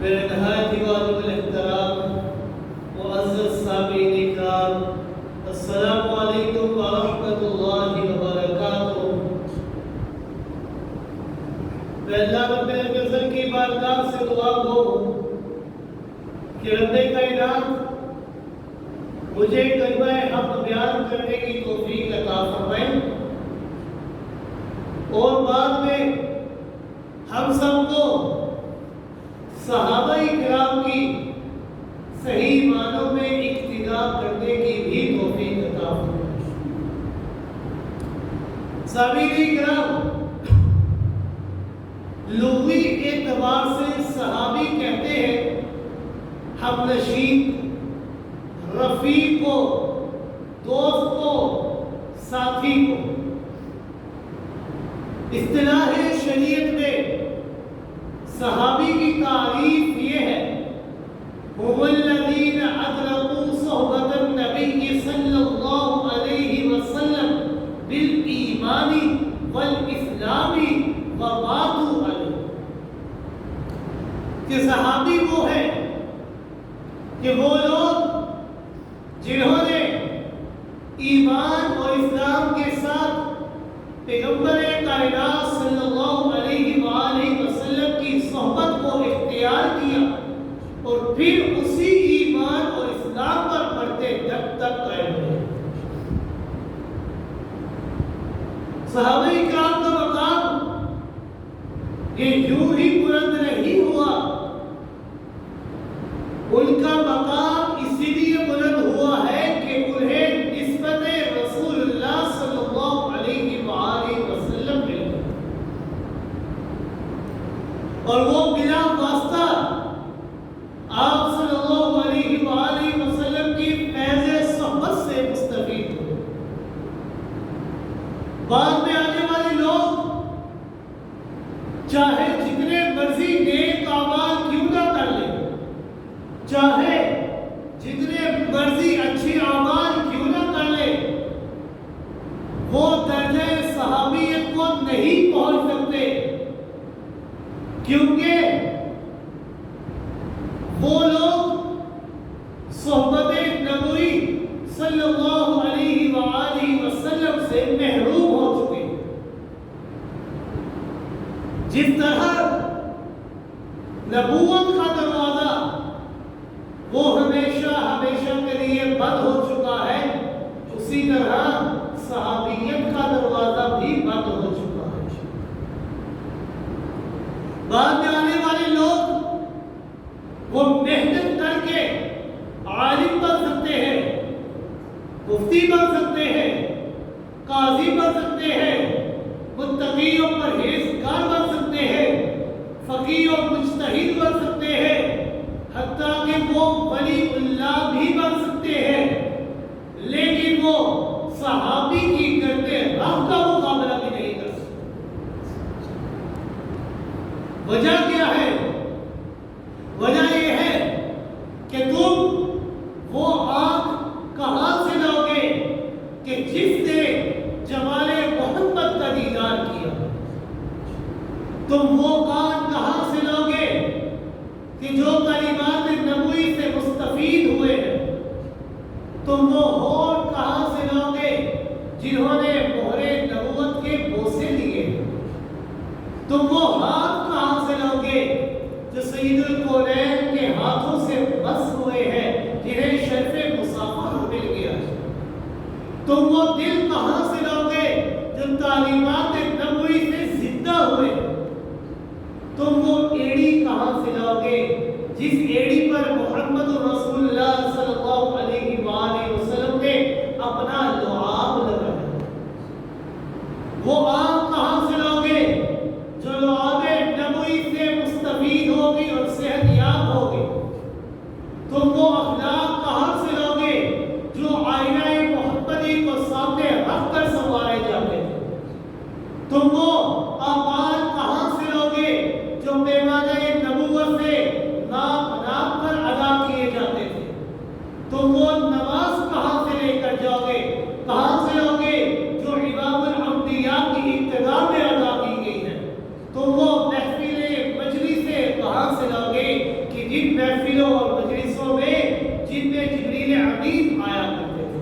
میرے نہایت ہی واجب الاحترام معزز سامعین اکرام، السلام علیکم ورحمۃ اللہ وبرکاتہ۔ میں اللہ رب العزت کی بارگاہ سے دعا گو کہ رب کائنات مجھے کلمہ حق بیان کرنے کی توفیق عطا فرمائے اور بعد میں ہم سب کو صحابہ کرام کی صحیح معنوں میں اقتداء کرنے کی بھی توفیق عطا فرمائے۔ سامعین کرام، لغوی اعتبار سے صحابی کہتے ہیں ہم نشین، رفیق کو، دوست کو، ساتھی کو۔ اصطلاح شریعت میں صحابی کی تعریف یہ ہے: هم الذين ادركوا صحبة النبي صلی اللہ علیہ وسلم بالایمان والاسلام وماتوا علیہ۔ کہ صحابی وہ ہے کہ وہ لوگ جنہوں نے ایمان اور اسلام کے ساتھ پیغمبر کائنات صلی اللہ علیہ وآلہ وسلم کی صحبت کو اختیار کیا اور پھر اسی ایمان اور اسلام پر بڑھتے جب تک قائم رہے۔ صحابہ کرام کا مقام یہ یوں ہی بلند نہیں ہوا، ان کا مقام اسی لیے بلند ہوا ہے کہ انہیں نسبت رسول اللہ صلی اللہ علیہ وآلہ وسلم مل گئی اور وہ بلا واسطہ آپ صلی اللہ علیہ وآلہ وسلم کی فیض صحبت سے مستفید ہوئے۔ بعد میں آنے والے لوگ چاہے جتنے مرضی نیک اعمال کیوں نہ کر لیں، چاہے جتنے مرضی اچھی اعمال کیوں نہ کر لیں، وہ درجہ صحابیت کو نہیں پہنچ سکتے، کیونکہ وہ لوگ صحبت نبوی صلی اللہ علیہ وآلہ وسلم سے محروم ہو چکے۔ جس طرح نبوت کا دروازہ وہ ہمیشہ ہمیشہ کے لیے بند ہو چکا ہے، اسی طرح صحابیت کا دروازہ بھی بند ہو چکا ہے۔ بعد میں آنے والے لوگ وہ محنت کر کے عالم بن سکتے ہیں، مفتی بن سکتے ہیں، قاضی بن سکتے ہیں، متقی اور پرہیزگار بن سکتے ہیں، فقیہ اور مجتہد بن سکتے ہیں، حتیٰ کہ وہ ولی اللہ بھی بن سکتے ہیں، لیکن وہ صحابی کی کرتے راہ کا مقابلہ بھی نہیں کر سکتے۔ وجہ کیا ہے؟ وجہ یہ ہے کہ تم وہ آنکھ کہاں سے لاؤ گے کہ جس نے جمال محمد کا دیدار کیا؟ تم وہ کان کہاں سے لاؤ گے کہ جو کلمات نبوی سے مستفید ہوئے ہیں؟ تم وہ ہونٹ کہاں سے لاؤ گے جنہوں نے مہر نبوت کے بوسے لیے؟ تم وہ ہاتھ کہاں سے لاؤ گے جو سید الکونین کے ہاتھوں سے بس ہوئے ہیں، جنہیں شرف مصافحہ مل گیا؟ تم وہ دل کہاں سے لاؤ گے جو تعلیمات نبوی سے زندہ ہوئے؟ تم وہ ایڑی کہاں سے لاؤ گے جس ایڑی پر محمد رسول اللہ صلی اللہ علیہ وآلہ وسلم نے اپنا لعاب لگایا؟ وہ آنکھ کہاں سے لاؤ گے جو لعاب نبوی سے مستفید ہوگی اور صحت یاب ہوگی؟ تم وہ اخلاق کہاں سے لاؤ گے جو آئینہ محمدی کو سامنے رکھ کر سنوارے جاتے تھے؟ تم وہ اعمال کہاں سے لاؤ گے جو پیمانہ نبوت سے ناپ ناپ کر ادا کیے جاتے تھے؟ تم وہ نماز کہاں سے لے کر جاؤ گے، کہاں سے لاؤ گے جو امام الانبیاء کی ابتدا میں ادا کی گئی ہے؟ تم وہ محفل مجلس کہاں سے لاؤ گے جن محفلوں اور مجلسوں میں جن میں جبریل امین آیا کرتے تھے،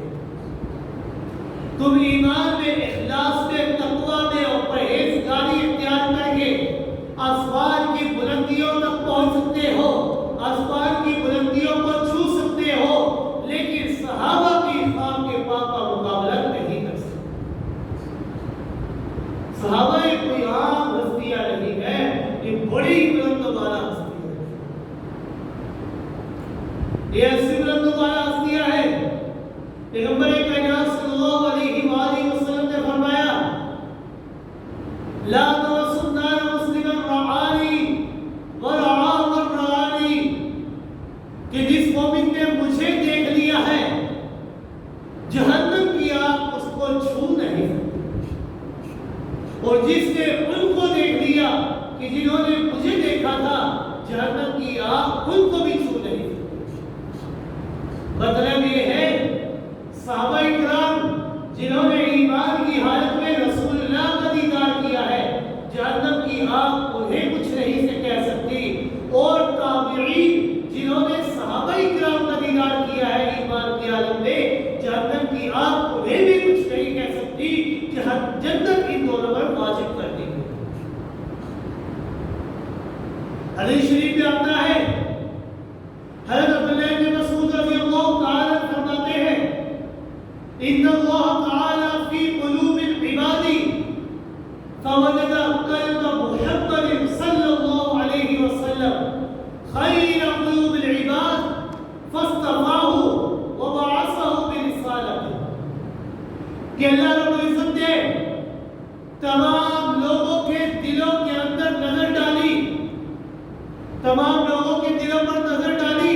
تم ایمان میں، اخلاص میں، تقویٰ میں اور پرہیزگاری اختیار کر کے آسمان کی بلندیوں تک پہنچ سکتے ہو، آسمان کی بلندیوں کو چھو سکتے ہو، لیکن صحابہ کی خام کے پاک کا مقابلہ نہیں کر سکتے۔ صحابہ ایک کوئی عام ہستیاں نہیں ہے، یہ بڑی بلند والا ہستی ہے، یہ ایسی بلند والا ہستیاں ہے۔ پیغمبر کائنات صلی اللہ علیہ وآلہ وسلم نے فرمایا، لا تمسوا النار مسلما رعانی ورعا من رعانی، کہ جس مومن نے مجھے دیکھ لیا ہے جہنم کی آگ اس کو چھو نہیں سکتی، اور جس نے ان کو دیکھ لیا کہ جنہوں نے مجھے دیکھا تھا جہنم کی آگ ان کو بھی چھو نہیں سکتی۔ مطلب یہ ہے صحابہ اکرام جنہوں نے ایمان کی حالت میں رسول اللہ کا دیدار کیا ہے، جہنم کی آگ انہیں کچھ نہیں سے کہہ سکتی، اور تابعین جنہوں نے صحابہ اکرام کا دیدار کیا ہے ایمان کی حالت میں، جہنم کی آگ انہیں بھی کچھ نہیں کہہ سکتی، جنت ان دونوں پر واجب کر دی گئی۔ حدیث شریف میں آتا ہے، حضرت عبداللہ بن مسعود رضی اللہ تعالیٰ فرماتے ہیں، ان اللہ تعالیٰ فی قلوب العباد فوجد قلب محمد صلی اللہ علیہ وسلم خیر قلوب العباد فاصطفاہ وبعثہ برسالته، کہ اللہ رب العزت نے تمام لوگوں کے دلوں کے اندر نظر ڈالی، تمام لوگوں کے دلوں پر نظر ڈالی،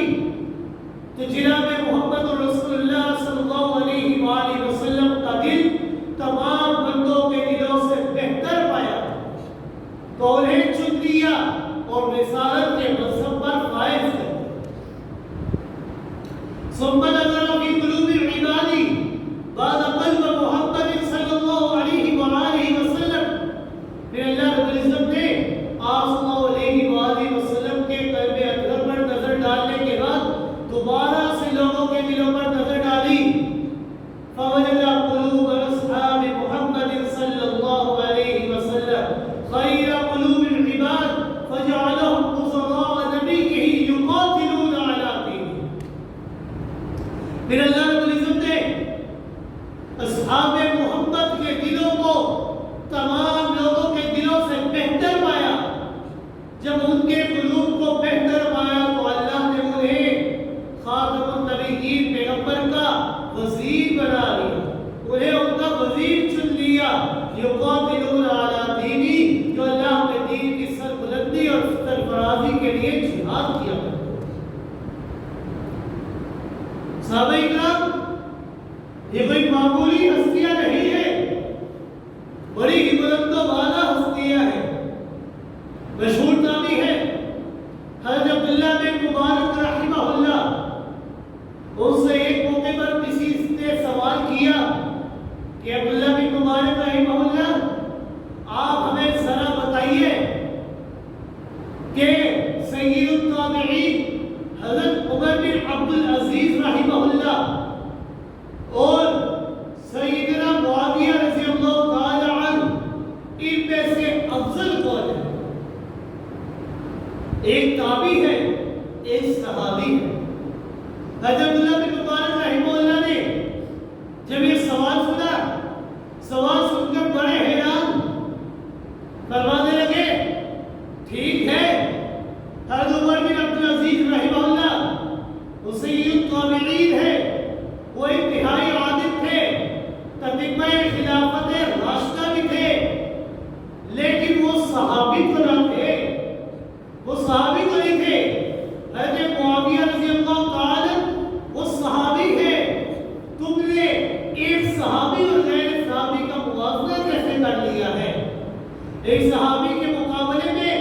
تو جناب محمد رسول اللہ صلی اللہ علیہ وآلہ وسلم کا دل تمام بندوں کے دلوں سے بہتر پایا، تو انہیں چن لیا اور رسالت کے منصب پر فائز کر دیا۔ ثم نظر فی قلوب العباد بعد قلب محمد صلی اللہ علیہ وآلہ وسلم، پھر اللہ رب العزت نے آپ صلی اللہ علیہ وآلہ وسلم کے قلب اطہر پر نظر ڈالنے کے بعد دوبارہ سے لوگوں کے دلوں پر نظر ڈالی، فوجد قلوب اصحاب محمد صلی اللہ علیہ وسلم خیر قلوب العباد فجعلهم وزراء نبیہ یقاتلون علی دینہ، پھر اللہ رب العزت نے اصحاب محمد کے دلوں کو تمام لوگوں کے دلوں سے بہتر پایا۔ جب ان کے قلوب کو بہتر پایا تو اللہ نے انہیں خاتم النبیین پیغمبر کا وزیر بنا لیا، انہیں ان کا وزیر چن لیا، یقاتلون علی دینی، جو اللہ کے دین کی سربلندی اور سرفرازی کے لیے جہاد کیا کرتے۔ صحابہ اکرام یہ کوئی معمولی ہستیاں نہیں ہے، بڑی ہی بلند و بالا ہستیاں ہیں۔ مشہور تابعی ہے حضرت عبداللہ بن مبارک رحمہ اللہ، ان سے ایک موقع پر کسی نے سوال کیا کہ عبداللہ بن مبارک رحمہ اللہ، آپ ہمیں ذرا بتائیے کہ سید التابعین حضرت عمر بن عبدالعزیز رحمہ اللہ اور سیدنا معاویہ رضی اللہ تعالی عنہ ان میں سے افضل کون ہے؟ ایک تابعی ہے، ایک صحابی ہے۔ حضرت عبداللہ بن مبارک رحمہ اللہ نے جب یہ سوال سنا، سوال سن کر بڑے حیران، فرمانے لگے ٹھیک ہے، حضرت عمر بن عبدالعزیز رحمہ اللہ وہ سید التابعین ہے، وہ انتہائی عادل تھے، تتمہ خلافت راشدہ بھی تھے، لیکن وہ صحابی تو نہ تھے، وہ صحابی تو نہیں تھے۔ حضرت معاویہ رضی اللہ تعالی وہ صحابی ہے، تم نے ایک صحابی اور غیر صحابی کا موازنہ کیسے کر لیا ہے؟ ایک صحابی کے مقابلے میں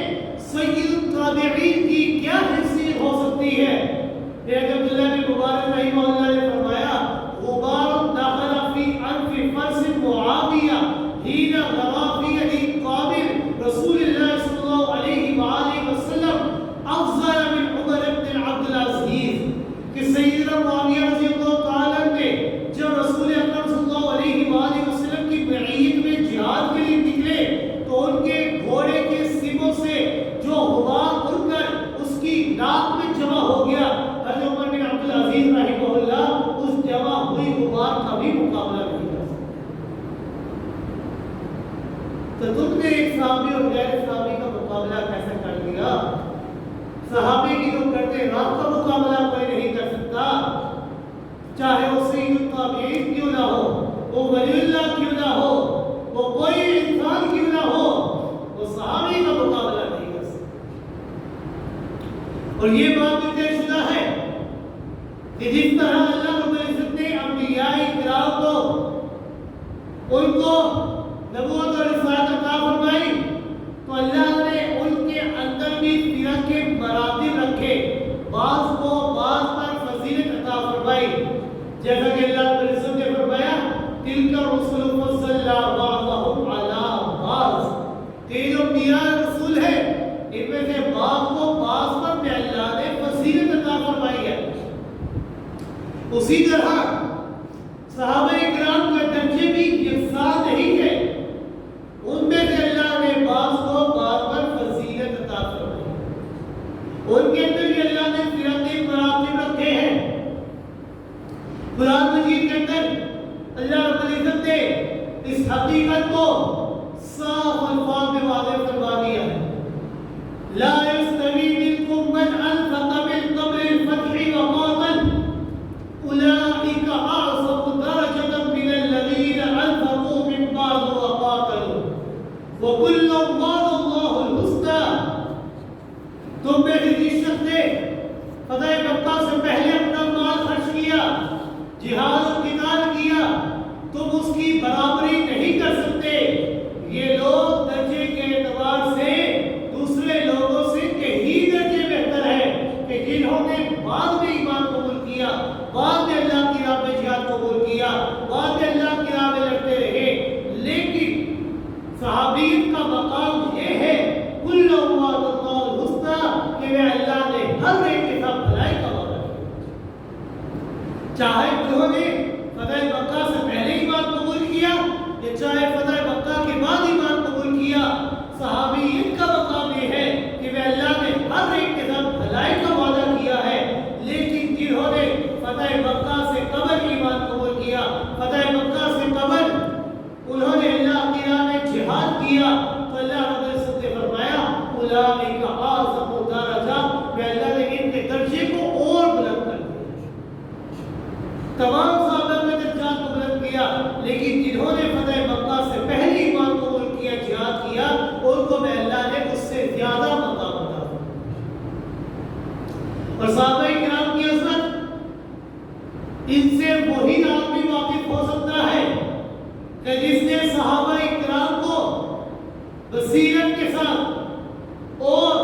سید التابعین کی کیا حیثیت ہو سکتی ہے؟ حضرت عبداللہ بن مبارک رحمہ اللہ نے فرمایا غبار داخل فی انف فرس معاذ صحابے کی تو کرتے رات کا مقابلہ کوئی نہیں کر سکتا، چاہے وہ سید التابعین کیوں نہ ہو، وہ ولی اللہ کیوں نہ ہو، وہ کوئی انسان کیوں نہ ہو، وہ صحابی کا مقابلہ نہیں کر سکتا۔ اور یہ بات بھی طے شدہ ہے کہ جس طرح اللہ رب العزت نے انبیاء کرام کو ان کو نبوت اور رسالت عطا فرمائی، تو اللہ نے ان کے اندر بھی فرق کے مراتب رکھے، بعض کو بعض پر فضیلت عطا فرمائی، جیسا کہ اللہ رب العزت نے فرمایا تلک الرسل فضلنا بعضهم علی بعض، کہ جو انبیاء رسول ہے ان میں سے بعض کو بعض پر میں اللہ نے فضیلت عطا فرمائی ہے۔ اسی طرح صحابہ کرام کا درجے بھی یکساں نہیں ہے، ان میں سے اللہ نے بعض کو بعض پر فضیلت عطا فرمائی، ان کے اندر بھی اللہ نے فرقی مراتب رکھے ہیں۔ قرآن مجید کے اندر اللہ رب العزت نے اس حقیقت کو صاف الفاظ میں واضح فرما دیا ہے، لا يستوي منكم من أنفق من قبل الفتح وقاتل أولئك أعظم درجة من الذين أنفقوا من بعد وقاتلوا وكلا وعد الله الحسنى۔ تم میں سے جس شخص نے فتح مکہ سے پہلے اپنا مال خرچ کیا، جہاد و قتال کیا، تم اس کی برابری نہیں کر سکتے۔ یہ لوگ درجے کے اعتبار سے دوسرے لوگوں سے کہیں درجے بہتر ہے کہ جنہوں نے بعد میں ایمان قبول کیا، بعد میں اللہ کی راہ میں جہاد قبول کیا، بعد میں اللہ کی راہ میں لڑتے رہے۔ لیکن صحابیت کا مقام یہ ہے کل وعد اللہ الحسنى، کہ وہ اللہ نے ہر ایک کے ساتھ بھلائی کا وعدہ کیا، چاہے انہوں نے فتح مکہ سے پہلے ایمان قبول کیا یا چاہے فتح مکہ کے بعد ایمان قبول کیا، صحابیت کا مقام یہ ہے کہ وہ اللہ نے ہر ایک کے ساتھ بھلائی کا وعدہ کیا ہے۔ لیکن جنہوں نے فتح مکہ سے قبل ایمان قبول کیا، فتح مکہ سے قبل انہوں نے اللہ کی راہ میں جہاد کیا، تو اللہ رب العزت نے فرمایا اولئک اعظم درجہ، کہ اللہ نے ان کے درجے کو اور بلند کر دیا۔ تمام صحابہ کے درجات کو بلند کیا، لیکن جنہوں نے فتح مکہ سے پہلے ایمان قبول کیا، جہاد کیا، ان کو میں اللہ نے اس سے زیادہ مقام عطا فرمایا۔ اور صحابہ کرام کی عظمت ان سے وہی آدمی واقف ہو سکتا ہے کہ جس نے صحابہ کرام کو بصیرت کے ساتھ اور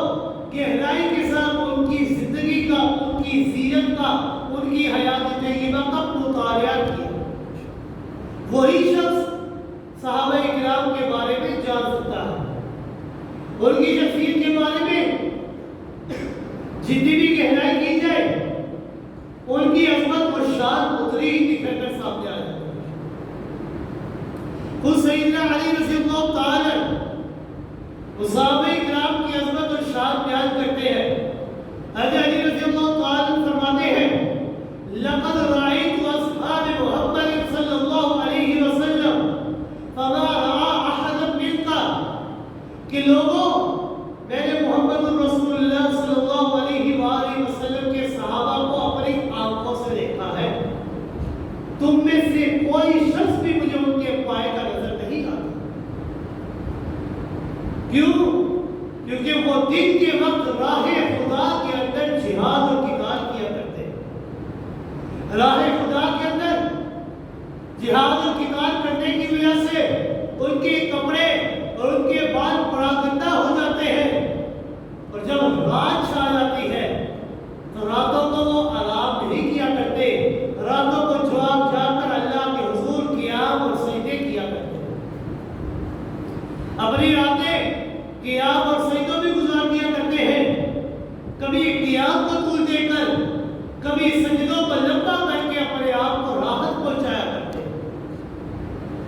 گہرائی کے ساتھ ان کی زندگی کا، ان کی سیرت کا، ان کی حیات طیبہ کا مطالعہ کیا، وہی شخص صحابہ کرام کے بارے میں جان سکتا ہے، ان کی شخصیت کے بارے میں جتنی بھی گہرائی کی جائے ان کی عظمت اور شان اتنی ہی نکھر کر سامنے آ جاتی ہے۔ خود سیدنا علی رضی اللہ تعالی وہ صحابہ کرام کی عظمت اور شان بیان کرتے ہیں۔ حضرت علی رضی اللہ تعالی فرماتے ہیں لقد رأيت أصحاب محمد صلی اللہ علیہ وسلم فما رأى أحد منك، کہ لوگوں میں نے محمد رسول اللہ صلی اللہ علیہ وآلہ وسلم کے صحابہ کو اپنی آنکھوں سے دیکھا ہے، تم میں سے کوئی شخص بھی مجھے ان کے پائے کا نظر نہیں آتا۔ کیوں؟ کیونکہ وہ دن کے وقت راہ خدا کے اندر جہاد اور قتال کیا کرتے ہیں۔ راہ خدا کے اندر جہاد اور قتال کرنے کی وجہ سے ان کے کپڑے اور ان کے بال پراگندہ ہو جاتے ہیں، اور جب رات چھا جاتی ہے تو راتوں کو وہ آرام نہیں کیا کرتے، راتوں کو جواب جا کر اللہ کے حضور قیام اور سجدے کیا کرتے ہیں، اپنی راتیں قیام اور سجدوں میں گزار دیا کرتے ہیں، کبھی قیام کو طول دے کر، کبھی سجدوں کو لمبا کر کے اپنے آپ کو راحت پہنچایا کرتے ہیں،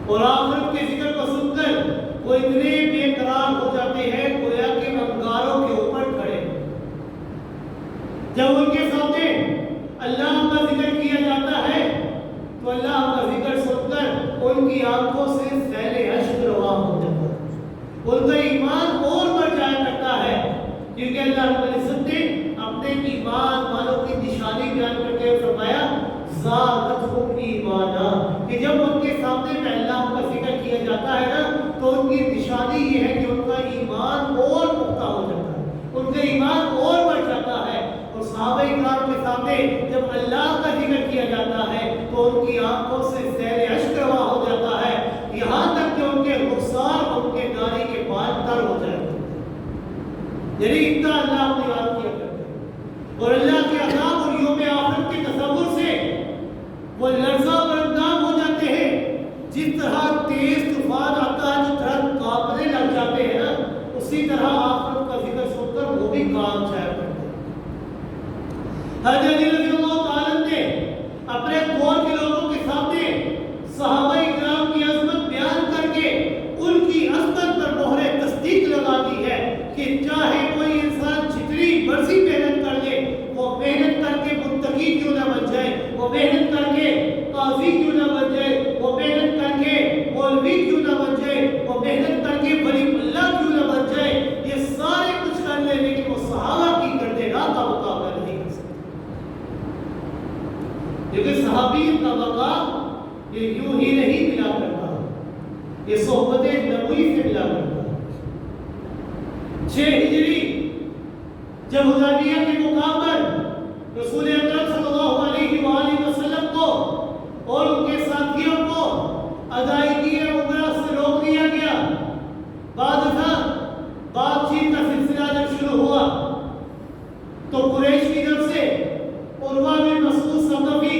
اور آخرت کے ذکر کو سن کر وہ اتنے بے قرار ہو جاتے ہیں گویا کہ انگاروں کے اوپر کھڑے۔ جب ان کے سامنے اللہ کا ذکر کیا جاتا ہے تو اللہ کا ذکر سن کر ان کی آنکھوں سے سیل اشک رواں ہو جاتا ہے، ان کا ایمان اور بڑھ جایا کرتا ہے، کیونکہ اللہ رب العزت نے سے جب اللہ کا ذکر کیا جاتا ہے تو ان کی آنکھوں سے سیل اشک روا ہو جاتا ہے، یہاں تک کہ ان کے رخسار اور ان کے داڑھی کے بال تر ہو جائے، یعنی اتنا اللہ اپنی بات کیا کرتے ہیں۔ اور اللہ کے عذاب اور یوم آخرت کے تصور سے وہ لرزہ برندام ہو جاتے ہیں، جس طرح تیز طوفان آتا ہے جو درخت کانپنے لگ جاتے ہیں نا، اسی طرح آخرت کا ذکر سن کر وہ بھی کام جایا کرتے ہیں۔ حضرت علی رضی اللہ تعالیٰ نے اپنے دور کے لوگوں کے سامنے صحابہ اکرام کی عظمت بیان کر کے ان کی عظمت پر مہر تصدیق لگا دی ہے کہ چاہے کوئی انسان جتنی مرضی محنت کر لے، وہ محنت کر کے متقی کیوں نہ بن جائے، وہ محنت کر کے قاضی کیوں نہ بن جائے، وہ محنت کر کے مولوی کیوں نہ بن جائے، وہ محنت کر کے ولی اللہ کیوں نہ بن جائے، یہ سارے کچھ کر لے لیکن وہ صحابہ کی گردِ راہ کا مقابلہ نہیں کر سکتے، کیونکہ صحابیت کا مقام یہ یوں ہی نہیں ملا کرتا، یہ صحبت نبوی سے ملا کرتا۔ 6 ہجری جب حدیبیہ کے مقام پر رسول اکرم صلی اللہ علیہ وآلہ وسلم کو اور ان کے ساتھیوں کو ادائیگی عمرہ سے روک دیا گیا، بعد بات چیت کا سلسلہ جب شروع ہوا تو قریش کی طرف سے عروہ بن مسعود ثقفی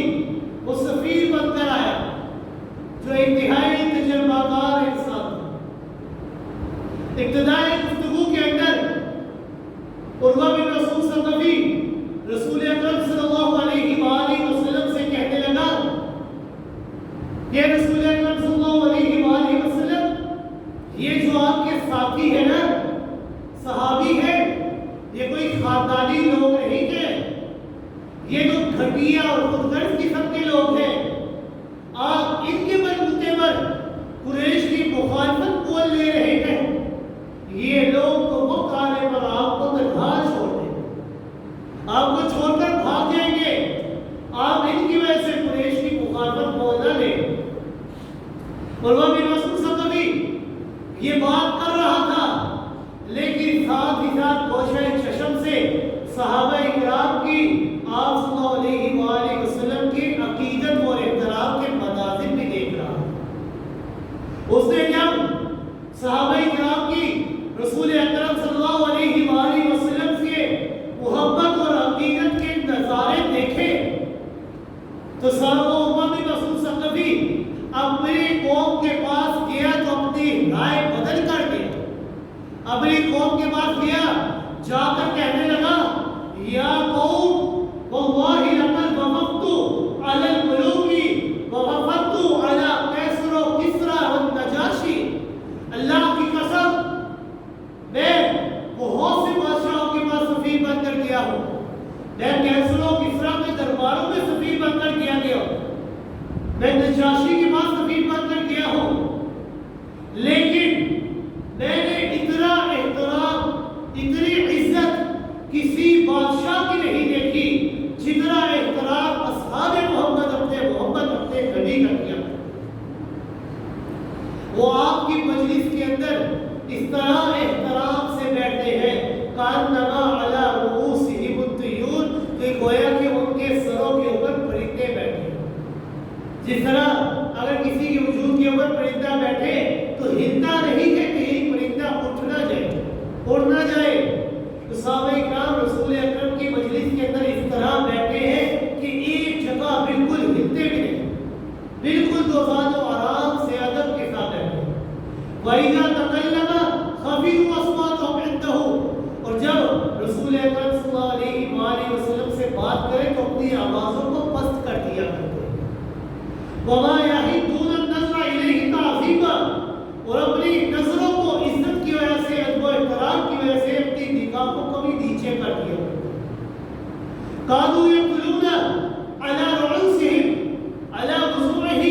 وہ سفیر بن کر آیا جو انتہائی تجربہ کار انسان تھا۔ ابتدائی گفتگو کے اندر عروہ بن مسعود ثقفی رسول اکرم صلی اللہ علیہ وآلہ وسلم سے کہنے لگا کہ رسول اکرم صلی اللہ علیہ وآلہ وسلم، یہ جو آپ کے ساتھی ہے نا، صحابی ہے، یہ کوئی خاندانی لوگ نہیں ہیں، یہ تو گھٹیا اور خودغرض قسم کے لوگ ہیں، آپ ان کے بلبوتے پر قریش کی مخالفت بول لے رہے ہیں، یہ لوگ تو وقت آنے پر آپ کو تنہا چھوڑ دیں، آپ کو چھوڑ کر بھاگ جائیں گے، آپ ان کی وجہ سے قریش کی مخالفت بول نہ لیں۔ عروہ بن مسعود ثقفی یہ بات کر رہا تھا، لیکن ساتھ ہی ساتھ گوشہ چشم سے صحابہ اکرام کی آپ صلی اللہ علیہ وآلہ وسلم کی عقیدت اور احترام کے مناظر بھی دیکھ رہا ہے۔ اس نے جب صحابہ اکرام کی رسول اکرم صلی اللہ علیہ وآلہ وسلم سے محبت اور عقیدت کے نظارے دیکھے تو عروہ بن مسعود ثقفی اپنی قوم کے پاس گیا تو اپنی رائے بدل کر گیا، اپنی قوم کے پاس گیا، جا کر کہنے لگا، یا قوم واللہ لقد وفقت علی الملوک ووفقت علی قیصر و کسریٰ والنجاشی، اللہ کی قسم میں بہت سے بادشاہوں کے پاس سفیر بن کر گیا ہوں، میں قیصر و کسریٰ کے درباروں میں سفیر بن کر گیا ہوں، میں نجاشی کے پاس سفیر بن کر گیا ہوں، لیکن میں نے اتنا احترام، اتنی عزت کسی بادشاہ کی نہیں دیکھی جتنا احترام اصحاب محمد اپنے نبی کا کیا۔ وہ آپ کی مجلس کے اندر اس طرح احترام سے بیٹھتے ہیں کانما علی رؤوسہم الطیور، کہ گویا کہ ان کے سروں کے اوپر پرندے بیٹھے ہیں۔ جس طرح اگر کسی کے وجود کے اوپر پرندہ بیٹھے تو ہلتا نہیں کہ کہیں پرندہ اٹھ نہ جائے، اڑ نہ جائے، تو صحابہ اکرام رسول اکرم کی مجلس کے اندر اس طرح بیٹھے ہیں کہ ایک جگہ بالکل ہلتے بھی نہیں، بالکل دوزان و آرام سے ادب کے ساتھ بیٹھے۔ وَإِذَا تَكَلَّمَ خَفِضُوا أَصْوَاتَهُمْ عِندَهُ، اور جب رسول اکرم صلی اللہ علیہ وآلہ وسلم سے بات کریں تو اپنی آوازوں کو پست کر دیا کرتے ہیں۔ وَمَا يَحِدُّونَ النَّظْرَ إِلَيْهِ تَعْظِيمًا، اور اپنی نظروں کو عزت کی وجہ سے، ادب و احترام کی وجہ سے اپنی نگاہوں کو بھی نیچے کر دیا کرتے ہیں۔ كَانُوا يَقُولُونَ عَلَى رُعُوسِهِمْ عَلَى وُضُوعِهِ،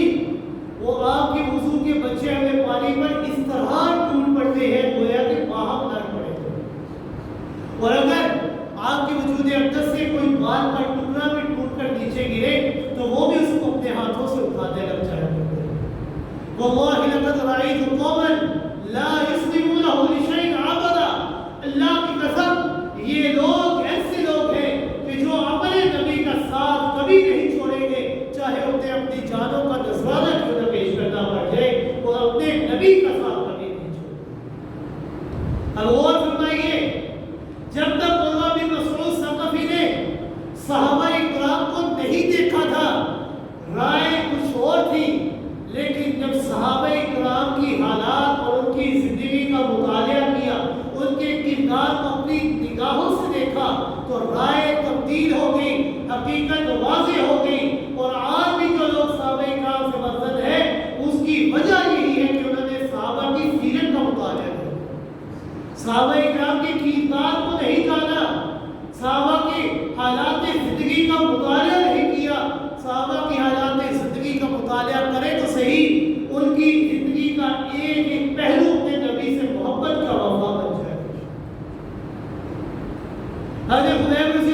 وہ آپ کے وضو کے بچے ہوئے پانی پر اس طرح ٹوٹ پڑتے ہیں گویا کہ باہم نہ پڑے تھے، اور اگر آپ کے وجود اقدس سے کوئی بال کا ٹکڑا بھی ٹوٹ کر نیچے گرے تو وہ بھی اس کو اپنے ہاتھوں سے اٹھاتے لگ جایا کرتے ہیں۔ وَاللَّهِ لَقَدْ رَأَيْتُ قَوْمًا لَا يُسْلِمُونَهُ لِشَيْءٍ عَبَدًا، اللہ کی قسم یہ لوگ ایسے لوگ ہیں کہ جو اپنے نبی کا ساتھ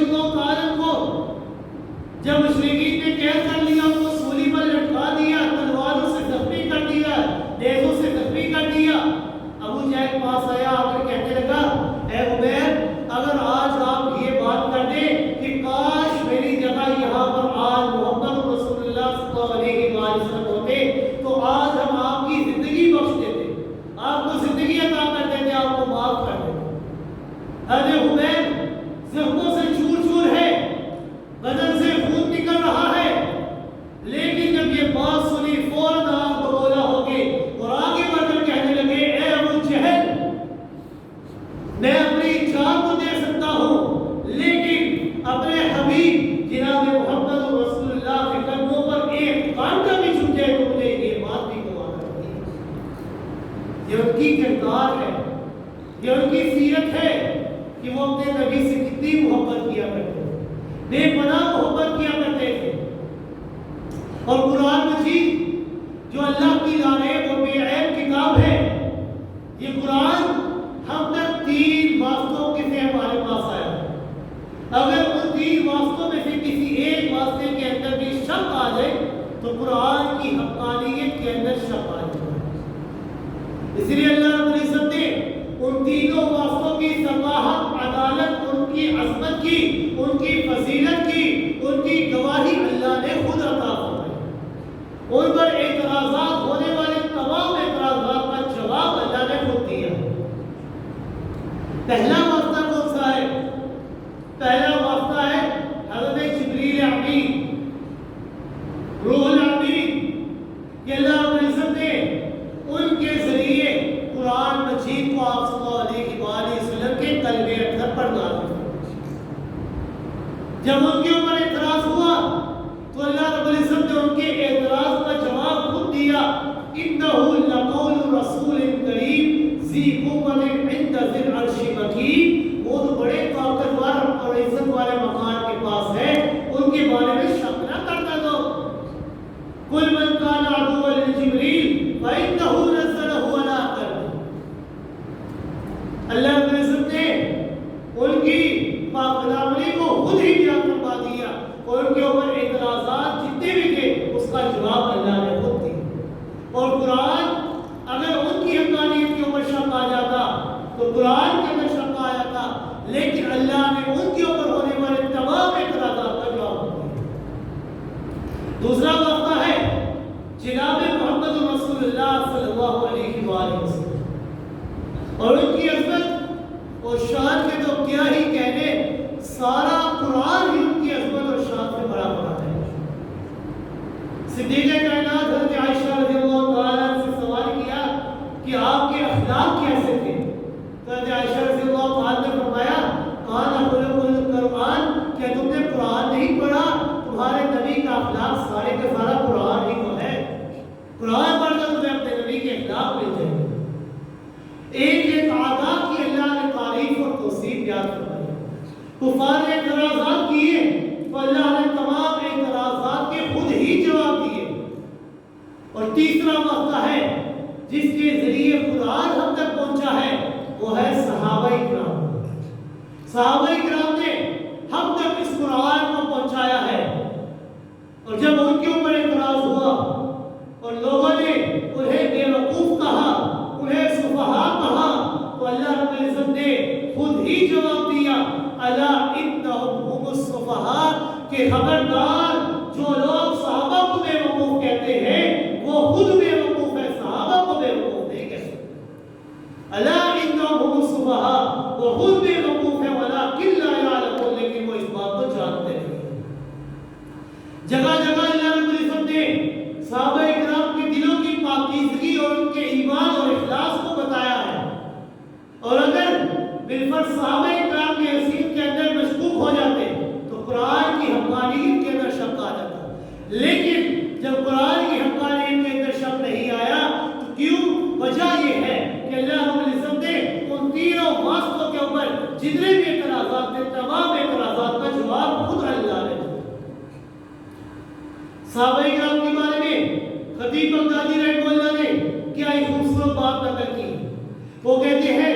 اللہ تعالیٰ کو جب مشرکین نے قید کر لیا، ان کو سولی پر لٹکا دیا، تلواروں سے زخمی کر دیا، نیزوں سے زخمی کر دیا، ابو جہل پاس آیا اور کہنے لگا اے عمیر اگر آج آپ یہ بات کر دیں کہ کاش میری جگہ یہاں پر آج محمد رسول اللہ صلی اللہ علیہ وسلم ہوتے تو آج ہم آپ کی زندگی بخش دیتے، آپ کو زندگی عطا کر دیتے، آپ کو معاف کر دیتے۔ حضرت عمیر زخموں سے چور چور ہے، بدن سے خون نکل رہا ہے، لیکن جب یہ بات سنی فوراً آپ کو بولا ہوگے اور آگے بڑھ کر کہنے لگے اے ابو جہل میں اپنی جان تو دے سکتا ہوں لیکن اپنے حبیب جناب محمد رسول اللہ کے قدموں پر ایک کانٹا بھی چھپ جائے تو مجھے یہ بات بھی گواہ کرنی ہے۔ یہ ان کی کردار ہے، یہ ان کی سیرت ہے کہ وہ اپنے نبی سے کتنی محبت کیا کرتے ہیں، بے پناہ محبت کیا کرتے تھے۔ اور قرآن مجید جو اللہ کی لاریب اور بے عیب کتاب ہے، یہ قرآن ہم تک 3 واسطوں کے سے ہمارے پاس آیا ہے۔ اگر ان 3 واسطوں میں سے کسی ایک واسطے کے اندر بھی شک آ جائے تو قرآن کی حقانیت کے اندر شک آ جائے۔ اس لیے اللہ رب العزت نے ان تینوں واسطوں کی صفاحت، عدالت، ان کی عظمت کی، ان کی فضیلت کی، ان کی گواہی اللہ نے خود عطا فرمائی۔ ان پر اعتراضات ہونے والے تمام اعتراضات کا جواب اللہ نے خود دیا۔ پہلا واسطہ کون سا ہے؟ پہلا واسطہ ہے حضرت جبریل امین، روح الامین، کہ اللہ رب العزت نے ان کے ذریعے قرآن مجید کو آپ صلی اللہ علیہ وآلہ وسلم کے قلب اطہر پر نازل کیا۔ جب ان کے اوپر اعتراض ہوا تو اللہ رب العزت نے ان کے اعتراض کا جواب خود دیا، انہ لقول رسول کریم ذی قوت عند ذی العرش مکین، وہ تو بڑے طاقتور اور عزت والے مقام کے پاس ہے، ان کے بارے میں شک نہ کرتا دو۔ قل من کان عدوا لجبریل فإنہ نزلہ علی قلبک۔ اللہ رب العزت نے ان کی پاک کلامی کو خود ہی بیان فرما دیا اور ان کے اوپر اعتراضات جتنے بھی تھے اس کا جواب اللہ نے خود دیا۔ اور قرآن اگر ان کی حقانیت کے اوپر شک آ جاتا تو قرآن کے اندر شک آ جاتا، لیکن اللہ نے ان کے اوپر ہونے والے تمام اعتراضات کا جواب دیا۔ دوسرا واسطہ ہے جناب محمد رسول اللہ صلی اللہ علیہ وآلہ وسلم، اور ان کی عظمت اور شان کے تو کیا ہی کہنے، سارا قرآن ہی ان کی عظمت اور شان سے بڑا بڑا ہے۔ صدیقہ کائنات حضرت عائشہ رضی اللہ تعالیٰ سے سوال کیا کہ آپ کے اخلاق کیسے تھے؟ تو حضرت عائشہ رضی اللہ تعالیٰ نے فرمایا کان خلق القرآن، کیا تم نے قرآن نہیں پڑھا؟ تمہارے نبی کا اخلاق سارے کا سارا قرآن ہی تو ہے، قرآن پڑھ کر تمہیں اپنے نبی کے اخلاق مل جائیں گے۔ ایک آداب کی اللہ نے تعریف اور توصیف بیان فرمائی۔ کفار نے اعتراضات کیے تو اللہ نے تمام اعتراضات کے خود ہی جواب دیے۔ اور تیسرا واسطہ ہے جس کے ذریعے قرآن ہم تک پہنچا ہے، وہ ہے صحابہ کرام۔ صحابہ کرام نے ہم تک اس قرآن کو پہنچایا ہے، اور جب ان کے اوپر اعتراض ہوا اور لوگوں نے انہیں بے وقوف کہا، انہیں سفہا کہا، تو اللہ رب العزت نے خود ہی جواب دیا الا انہم هم السفہاء، کہ خبردار جو لوگ صحابہ کو بے وقوف کہتے ہیں وہ خود بے وقوف ہے، صحابہ کو بے وقوف نہیں کہتے۔ الا انہم هم السفہاء، وہ خود بے وقوف ہے، ولکن لا یعلمون، لیکن وہ اس بات کو جانتے نہیں۔ جگہ جگہ اللہ رب العزت نے صحابہ اکرام کے دلوں کی پاکیزگی اور ان کے ایمان اور اخلاص کو بتایا ہے، اور اگر بالفرض صحابہ اکرام کی حیثیت کے اندر مشکوک ہو جاتے تو قرآن کی حقانیت کے اندر شک آ جاتا، لیکن جب قرآن کی حقانیت کے اندر شک نہیں آیا تو کیوں؟ وجہ یہ ہے کہ اللہ رب العزت نے ان تینوں واسطوں کے اوپر جتنے بھی اعتراضات تھے تمام اعتراضات کا جواب خود اللہ نے دیا۔ صحابہ کرام کے بارے میں خطیب بغدادی رحمہ اللہ نے کیا ایک خوبصورت بات نقل کی۔ وہ کہتے ہیں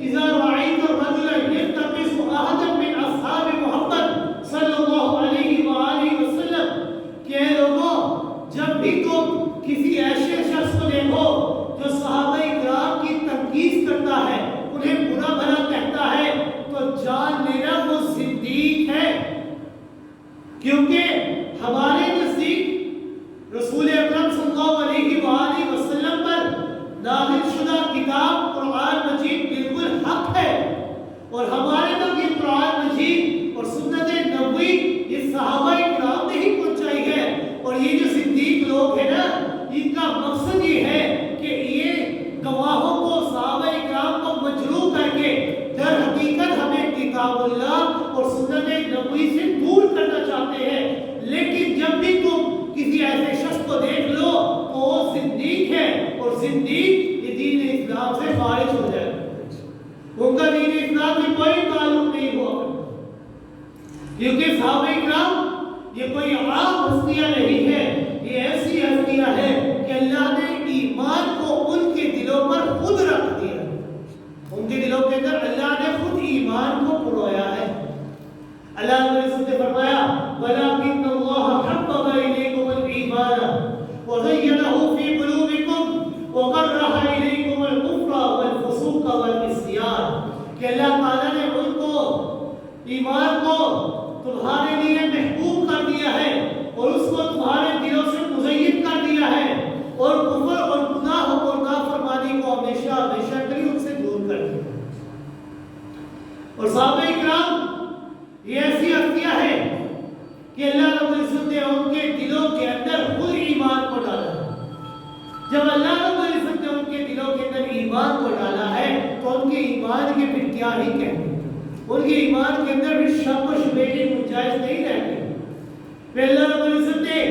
اذا رأيت الرجل يلتمس احدا من اصحاب محمد کیونکہ ہمارے نزدیک رسول اکرم صلی اللہ علیہ وآلہ وسلم پر نازل شدہ کتاب قرآن مجید بالکل حق ہے، اور ہمارے تک یہ قرآن مجید اور سنت نبوی یہ صحابہ کرام نے ہی پہنچائی ہے. اور یہ جو صدیق لوگ ہیں نا، ان کا مقصد یہ ہے کہ یہ گواہوں کو، صحابہ کرام کو مجروح کر کے در حقیقت ہمیں کتاب اللہ اور سنت نبوی سے دور کرنا چاہتے ہیں. لیکن جب بھی تم کسی ایسے شخص کو دیکھ لو تو وہ صدیق ہے، اور صدیق یہ دین اسلام سے خارج ہو جائے، ان کا دین اسلام سے کوئی تعلق نہیں ہوا. کیونکہ صحابہ کرام یہ کوئی عام ہستیاں نہیں ہے، یہ ایسی ہستیاں ہیں کہ اللہ نے ایمان کو ان کے دلوں پر خود رکھ دیا. ان کے دلوں کے اندر اللہ نے خود ایمان کو پرویا ہے. اللہ نے فرمایا وَلَٰكِنَّ اللَّهَ حَبَّبَ إِلَيْكُمُ الْإِيمَانَ وَزَيَّنَهُ فِي قُلُوبِكُمْ وَكَرَّهَ إِلَيْكُمُ الْكُفْرَ وَالْفُسُوقَ وَالْعِصْيَانَ کہ اللہ تعالیٰ نے ان کو ایمان کو تمہارے لیے محبوب کر دیا ہے، اور اس کو تمہارے دلوں سے مزین کر دیا ہے، اور کفر اور گناہ اور نافرمانی کو ہمیشہ ہمیشہ کے لیے ان سے دور کر دیا. اور صحابہ کرام یہ ایسی ہستیاں ہیں کہ اللہ رب العزت نے ان کے دلوں کے اندر خود ایمان کو ڈالا. جب اللہ رب العزت نے ان کے دلوں کے اندر ایمان کو ڈالا ہے تو ان کے ایمان کے پھر کیا ہی کہتے ہیں، ان کے ایمان کے اندر بھی شک و شبہ کی گنجائش نہیں رہتی. پھر اللہ رب العزت نے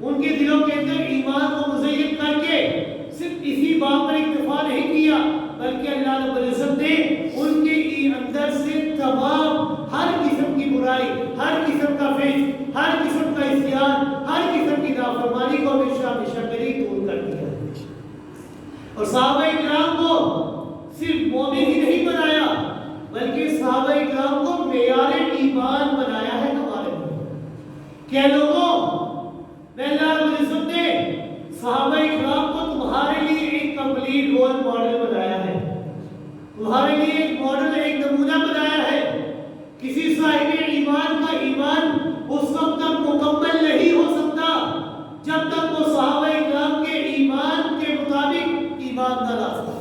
ان کے دلوں کے اندر ایمان کو مزین کر کے صرف اسی بات پر اکتفا نہیں کیا، بلکہ اللہ رب العزت نے ان کے اندر سے تمام ہر قسم کی برائی، ہر قسم کا فحش، ہر قسم کا عصیان، ہر قسم کی نافرمانی کو ہمیشہ ہمیشہ کے لیے دور کر دیا. اور صحابہ کرام کو صرف مومن ہی نہیں بنایا، بلکہ صحابہ کرام کو معیار ایمان بنایا ہے ہمارے لیے. کہ لوگوں میں اللہ رب العزت نے صحابہ کرام کو تمہارے لیے ایک کمپلیٹ رول ماڈل بنایا ہے، تمہارے لیے ایک ماڈل، ایک نمونہ بنایا ہے. کسی صاحب ایمان کا ایمان اس وقت تک مکمل نہیں ہو سکتا جب تک وہ صحابہ کرام کے ایمان کے مطابق ایمان نہ لا سکتا.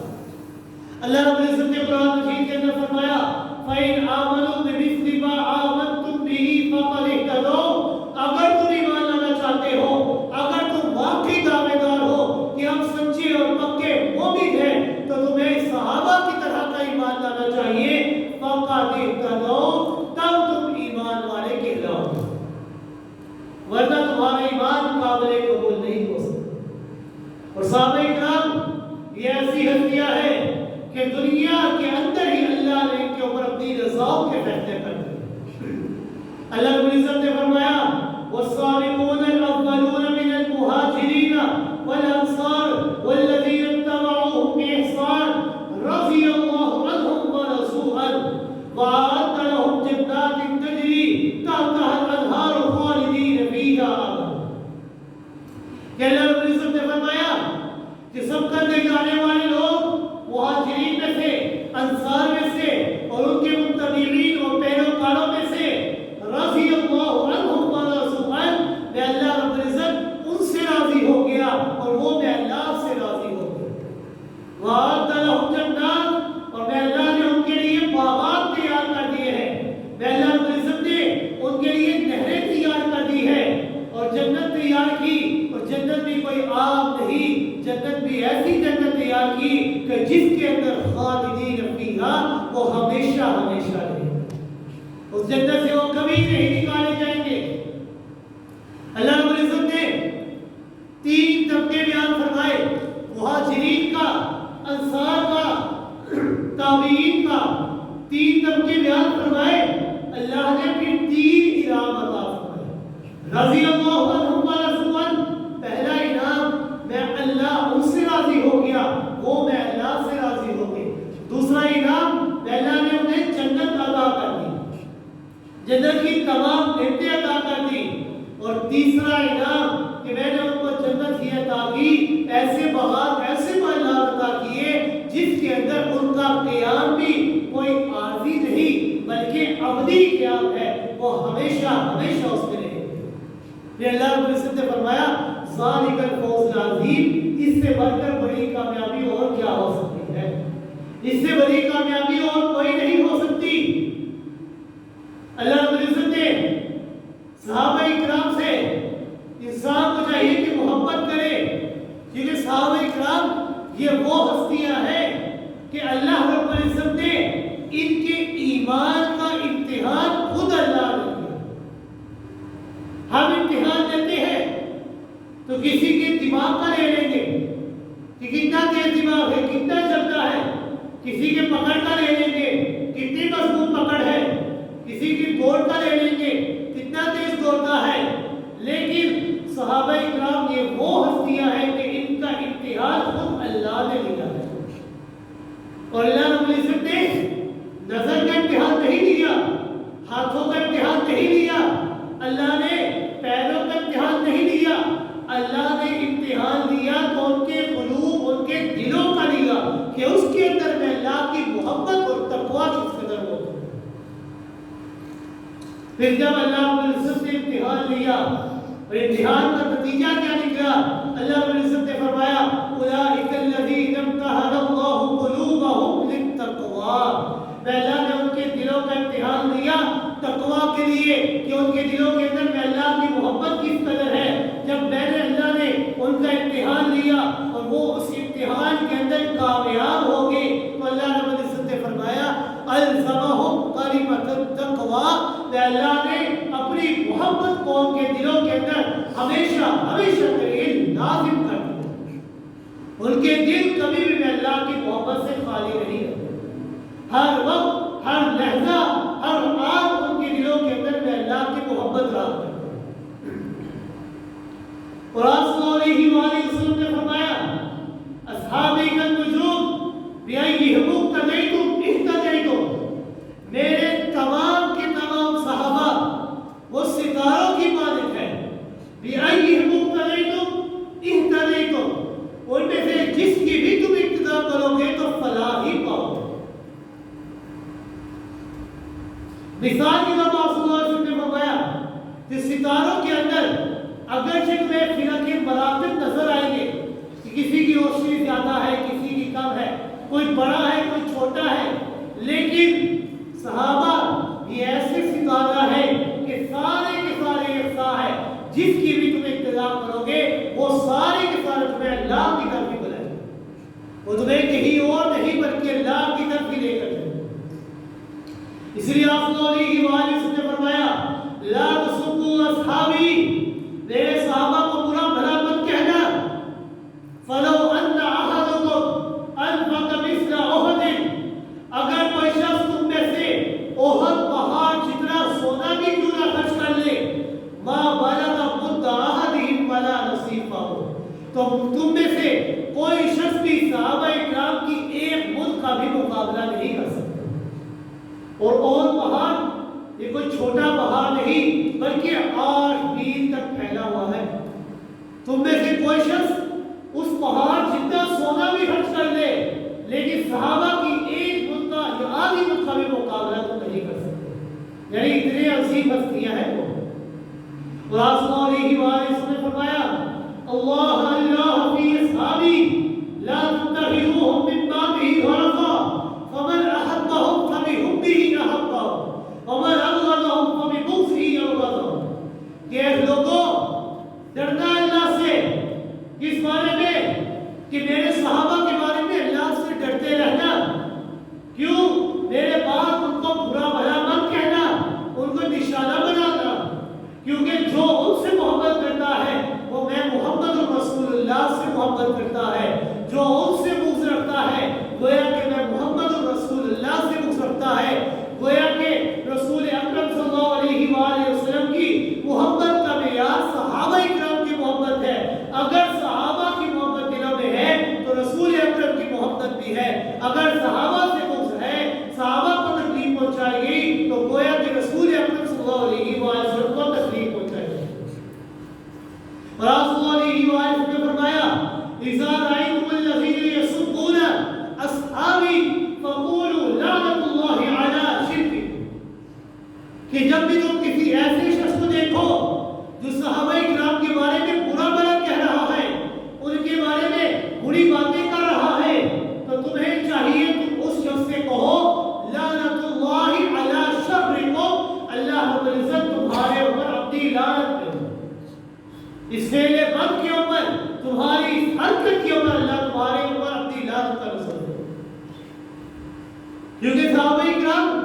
اللہ رب العزت نے قرآن مجید کے اندر فرمایا فَإِنْ آمَنُوا بِمِثْلِ مَا آمَنْتُمْ بِهِ فَقَدِ اهْتَدَوْا. اگر تم ایمان لانا چاہتے ہو، اگر تم واقعی دعوے دار ہو کہ ہم سچے اور پکے مومن ہیں، تو تمہیں صحابہ کی طرح کا ایمان لانا چاہیے. فَقَدِ اهْتَدَوْا، تب تم ایمان والے کہلاؤ، ورنہ تمہارا ایمان قابل قبول نہیں ہو سکتا. اور صحابہ کرام یہ ایسی ہستیاں ہیں کہ دنیا کے اندر ہی اللہ نے ان کے اوپر اپنی رضاؤں کے فیصلے کر دیے. اللہ رب العزت نے فرمایا والسابقون الاولون من المهاجرین والانصار والذین اتبعوهم بإحسان رضی اللہ عنہم ورضوا عنہ وأعد لهم جنات تجری تحتها الانہار خالدین فیہا ابدا. کہ اللہ رب العزت نے فرمایا کہ سب کرنے جانے والے لوگ مہاجرین میں سے، انصار میں سے، اور ان کے متبعین اور پیروکاروں میں سے رضی اللہ عنہم ورضوا عنہ، میں اللہ رب العزت ان سے راضی ہو گیا اور وہ میں اللہ سے راضی ہو گیا. وَأَعَدَّ لَهُمْ جَنَّاتٍ، اور میں اللہ نے ان کے لیے باغات تیار کر دیے ہیں. میں اللہ رب العزت نے ان کے لیے نہریں تیار کر دی ہے اور جنت تیار کی. اور جنت بھی کوئی عام نہیں، جنت بھی ایسی جنت تیار کی کہ جس کے اندر خالدین فیہا، وہ ہمیشہ ہمیشہ رہے. اس جنت سے وہ کبھی نہیں نکالے جائیں گے. اللہ رب العزت نے تین طبقے بیان فرمائے، مہاجرین کا، انصار کا، تابعین کا. تین طبقے بیان فرمائے. اللہ نے پھر تین انعام عطا فرمائے. رضی اللہ عنہم ورضوا عنہ، پہلا انعام میں اللہ ان سے راضی ہو گیا، وہ میں اللہ سے راضی ہو گئی. دوسرا انعام اللہ نے انہیں جنت عطا کر دی، جنت کی تمام نعمتیں عطا کر دی. اور تیسرا انعام کہ میں نے ان کو جنت ہی عطا کی، ایسے باغات، ایسے محلات عطا کیے جس کے اندر ان کا قیام بھی کوئی عارضی نہیں بلکہ ابدی قیام ہے، وہ ہمیشہ ہمیشہ اس میں رہے. یہ اللہ رب العزت نے فرمایا ذالک الفوز العظیم، اس سے بڑھ کر بڑی کامیابی اور کیا ہو سکتی ہے؟ اس سے بڑی کامیابی اور کوئی نہیں ہو سکتی۔ اللہ رب العزت نے صحابہ اکرام سے انسان کو چاہیے کہ محبت کرے، کیونکہ صحابہ اکرام یہ وہ ہستیاں ہیں کہ اللہ رب العزت نے ان کے ایمان کا امتحان خود اللہ نے کیا۔ ہم امتحان لیتے ہیں تو کسی کے دماغ کا لے لیں گے کہ کتنا تیز دماغ ہے، کتنا چلتا ہے، کسی کے پکڑ کا لے لیں گے کتنی مضبوط پکڑ ہے، کسی کی دوڑ کا لے لیں گے کتنا تیز دوڑتا ہے، لیکن صحابہ اکرام یہ وہ ہستیاں ہیں کہ ان کا امتحان خود اللہ نے لیا ہے۔ اور اللہ رب العزت نے نظر کا امتحان نہیں لیا، ہاتھوں کا امتحان نہیں لیا، اللہ نے پیروں کا امتحان نہیں لیا، اللہ نے امتحان لیا تو ان کے قلوب، ان کے دلوں کا لیا کہ اس کے اندر میں اللہ کی محبت اور تقویٰ کس قدر ہو۔ پھر جب اللہ رب العزت نے امتحان لیا اور امتحان کا نتیجہ کیا نکلا، اللہ رب العزت نے فرمایا اولئک الذین امتحن اللہ قلوبہم للتقویٰ، اللہ نے ان کے دلوں کا امتحان لیا تقویٰ کے لیے کہ ان کے دلوں کے اندر میں اللہ کی محبت کس قدر ہے۔ جب میں نے اللہ نے ان کا امتحان لیا اور وہ اس امتحان کے اندر کامیاب ہو گئے تو اللہ رب العزت نے فرمایا الزمہم کلمۃ التقویٰ، اللہ نے اپنی محبت کو ان کے دلوں کے اندر ہمیشہ ہمیشہ کے لیے لازم کر دیا۔ ان کے دل کبھی بھی اللہ کی محبت سے خالی نہیں رہتے، ہر وقت، ہر لحظہ، ہر آن ان کے دلوں کے اندر میں اللہ کی محبت رہا کرتے ہیں۔ اور آپ صلی اللہ علیہ وآلہ وسلم نے فرمایا اصحابی کالنجوم بأیہم اقتدیتم اہتدیتم، میرے تمام کے تمام صحابہ وہ ستاروں کی مانند ہے، بأیہم اقتدیتم اہتدیتم، ان میں سے جس کی بھی تم اقتدا کرو گے تو فلاح ہی پاؤ گے۔ مثال کی طرح آپ صلی اللہ علیہ وسلم نے فرمایا کہ ستاروں کے اندر اگرچہ تمہیں فرق کے مراتب نظر آئیں گے کہ کسی کی روشنی زیادہ ہے، کسی کی کم ہے، کوئی بڑا ہے، کوئی چھوٹا ہے، لیکن صحابہ یہ ایسے ستارہ ہے کہ سارے کے سارے یکساں ہے، جس کی بھی تم اقتدا کرو گے وہ سارے کے سارے تمہیں اللہ کی طرف ہی بلائیں گے، وہ تمہیں کہیں اور نہیں بلکہ اللہ کی طرف ہی لے کر جائیں گے۔ اس لیے آپ صلی اللہ علیہ وآلہ وسلم نے فرمایا لا تسبوا اصحابی، میرے صحابہ کو برا بھلا مت کہنا، فلو ان احدکم انفق مثل احد، اگر کوئی شخص تم میں سے احد پہاڑ جتنا سونا بھی کیوں نہ خرچ کر لے، ما بلغ مد احدہم ولا نصیفہ، تو تم میں سے کوئی شخص بھی صحابہ اکرام کی ایک مد کا بھی مقابلہ نہیں کر سکتا۔ اور پہاڑ یہ کوئی چھوٹا پہاڑ نہیں بلکہ 8 میل تک پھیلا ہوا ہے، تم میں سے کوئی شخص اس پہاڑ جتنا سونا بھی خرچ کر لے لیکن صحابہ کی ایک مد کا یا آدھی مد کا بھی مقابلہ تو نہیں کر سکتے، یعنی اتنے عظیم ہستیاں ہیں وہ۔ اور آپ صلی اللہ علیہ وآلہ وسلم نے فرمایا اللہ اللہ فی اصحابی لا تتخذوهم من بابه غرضا فمن احبهم فبحبه احبهم ومن ابغضهم فببغضه ابغضهم، کہ لوگوں ڈرنا اللہ سے، اس بارے میں کہ میرے صحابہ کے بارے میں اللہ سے ڈرتے رہنا، کیوں میرے بعد ان کو برا بھلا مت کہنا، ان کو نشانہ بنانا، کیونکہ جو ان سے محبت کرتا ہے وہ میں محمد رسول اللہ سے محبت کرتا ہے، جو ان سے بغض رکھتا ہے گویا کہ میں محمد رسول اللہ سے بغض رکھتا ہے، گویا کہ رسول اکرم صلی اللہ علیہ وآلہ وسلم کی محبت کا معیار صحابہ اکرام کی محبت ہے۔ اگر صحابہ کی محبت دلوں میں ہے تو رسول اکرم کی محبت بھی ہے، اگر صحابہ سے بغض ہے، صحابہ کو تکلیف پہنچائی گئی تو گویا کہ رسول اکرم صلی اللہ علیہ وآلہ وسلم کو تکلیف پہنچائی گئی۔ اور آپ صلی اللہ علیہ وآلہ وسلم نے فرمایا اذا رأيتم الذين يسبون اصحابي فقولوا لعنة الله على شركهم، کہ جب بھی تم کسی ایسے شخص کو دیکھو جو صحابہ رب العزت تمہارے اوپر اپنی لعنت کرے، اس فعل بد کے اوپر، تمہاری اس حرکت کے اوپر اللہ تمہارے اوپر اپنی لعنت کا نزول کرے۔ کیونکہ صحابہ کرام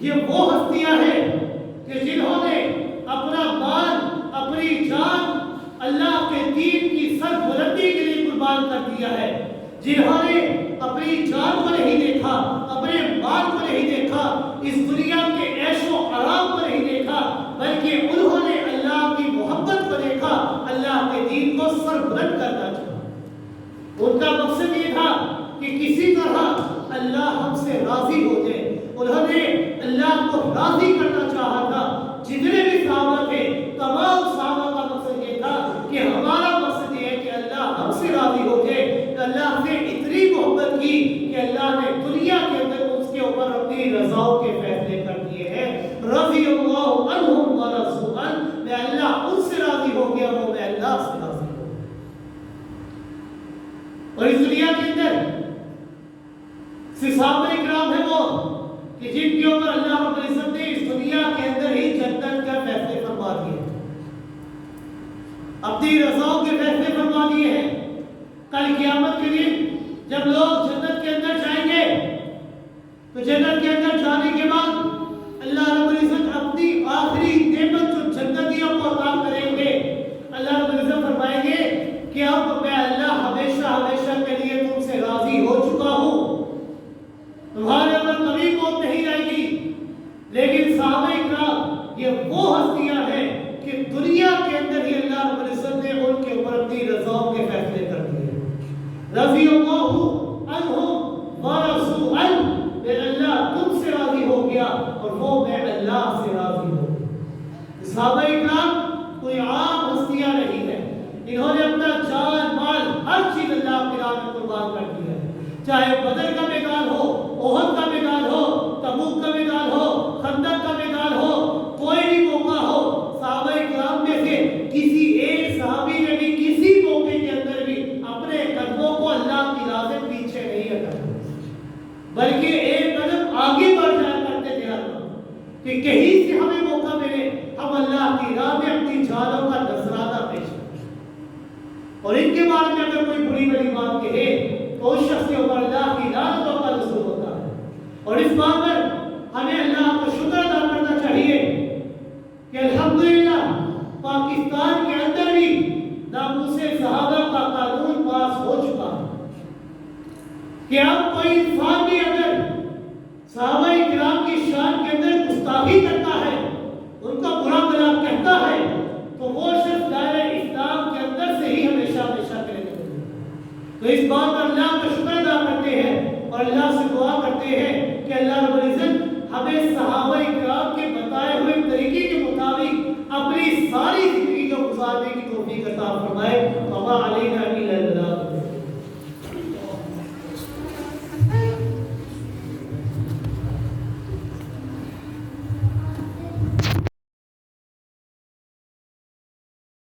یہ وہ ہستیاں ہیں کہ جنہوں نے اپنا مال، اپنی جان اللہ کے دین کی سربلندی کے لیے قربان کر دیا ہے، جنہوں نے اپنی جان کو نہیں دیکھا، اپنے مال کو نہیں دیکھا، اس دنیا کے عیش و آرام کو نہیں دیکھا، بلکہ انہوں نے اللہ کی محبت کو دیکھا، اللہ کے دین کو سربلند کرنا چاہا۔ ان کا مقصد یہ تھا کہ کسی طرح اللہ ہم سے راضی ہو جائے۔ انہوں نے اللہ کو راضی کرنا چاہا تھا۔ جتنے بھی صحابہ تھے، تمام صحابہ کا مقصد یہ تھا کہ ہمارا مقصد یہ ہے کہ اللہ ہم سے راضی ہو جائے۔ اللہ سے اتنی محبت کی کہ اللہ نے دنیا کے اندر اس کے اوپر اپنی رضاؤں کے فیصلے کر دیے ہیں۔ رضی اللہ عنہم ورضوا عنہ، میں اللہ ان سے راضی ہو گیا ہوں، میں اللہ سے راضی ہوں۔ اور اس دنیا کے اندر صحابہ کرام ہیں وہ کہ جن کے اوپر اللہ رب العزت نے اس دنیا کے اندر ہی جنت کا فیصلے فرما دیے، اپنی رضاؤں کے فیصلے فرما دیے ہیں۔ کل قیامت کے دن جب لوگ جنت کے اندر جائیں گے تو جنت کے اندر جانے کے بعد اللہ رب العزت اپنی آخری نعمت جو جنتیوں کو عطا کریں گے، اللہ رب العزت فرمائیں گے کہ اب میں اللہ ہمیشہ ہمیشہ کے لیے تم سے راضی ہو چکا ہوں، تمہارے اندر کبھی موت نہیں آئے گی۔ لیکن صحابہ کرام یہ وہ ہستیاں ہیں کہ دنیا کے اندر ہی اللہ رب العزت نے ان کے اوپر اپنی رضاؤں کے فیصلے کر دیے۔ رضی اللہ عنہم ورضوا عنہ، میں اللہ تم سے راضی ہو گیا اور وہ میں اللہ سے راضی ہو گیا۔ صحابہ کرام کوئی عام ہستیاں نہیں ہیں، انہوں نے اپنا جان مال ہر چیز اللہ کی راہ میں قربان کر دیا ہے، چاہے بدر کا میدان ہو، احد کا میدان ہو، تبوک کا میدان ہو، خندق کا میدان ہو، کوئی بھی موقع ہو، صحابہ کرام میں سے کسی ایک صحابی نے بھی کسی موقع کے اندر بھی اپنے قدموں کو اللہ کی راہ سے پیچھے نہیں ہٹایا، بلکہ ایک قدم آگے بڑھ جایا کرتے تھے ہر وقت کہ کہیں سے ہمیں موقع ملے ہم اللہ کی راہ میں اپنی جانوں کا نذرانہ پیش کریں۔ اور ان کے بارے میں اگر کوئی بری بڑی بات کہے تو اس شخص کے اوپر اللہ کی لعنتوں کا نزول ہوتا ہے۔ اور اس بات پر ہمیں اللہ کا شکر ادا کرنا چاہیے کہ الحمدللہ پاکستان کے اندر بھی ناموس صحابہ کا قانون پاس ہو چکا ہے کہ اب کوئی انسان بھی اگر صحابہ کرام کی شان کے اندر گستاخی کرتا ہے، ان کا برا بھلا کہتا ہے، تو وہ شخص دائرہ اسلام کے اندر سے ہی ہمیشہ ہمیشہ کے لیے۔ تو اس بات پر